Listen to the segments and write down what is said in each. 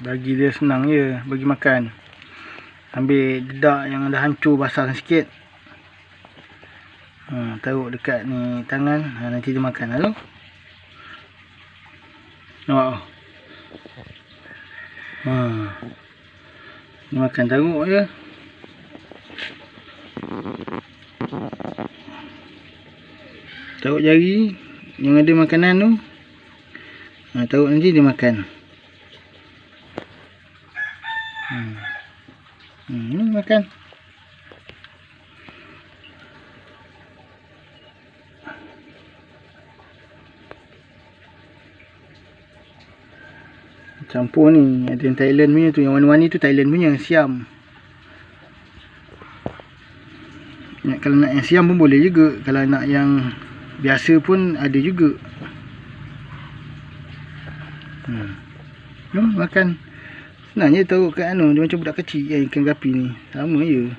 Bagi dia senang je bagi makan. Ambil dedak yang dah hancur, basah sikit, taruh dekat ni tangan, nanti dia makan lalu. Nampak? Dia makan, taruh je. Taruh jari yang ada makanan tu, taruh, nanti dia makan. Ni makan. Campur ni, ada yang Thailand punya tu, yang warna-warni tu Thailand punya, siam. Kalau nak yang siam pun boleh juga. Kalau nak yang biasa pun ada juga. Makan. Senang je taruh kat dia macam budak kecil kan, ikan gapi ni. Sama je.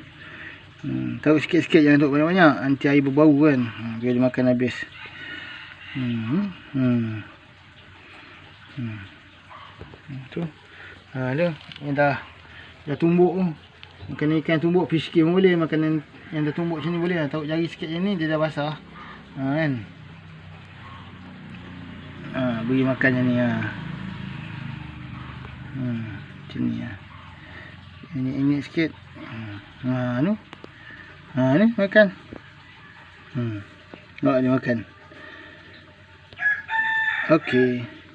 Taruh sikit-sikit, jangan taruh banyak-banyak, nanti air berbau kan. Biar dia makan habis. Tu. Dia yang dah tumbuk tu. Makan ikan tumbuk, fish skin pun boleh. Makanan yang dah tumbuk macam ni boleh. Taruh jari sikit macam ni, dia dah basah. Kan. Beri makan macam ni. Macam ni. Ini sikit. Tu. Ni makan. Nampak dia makan. Okey.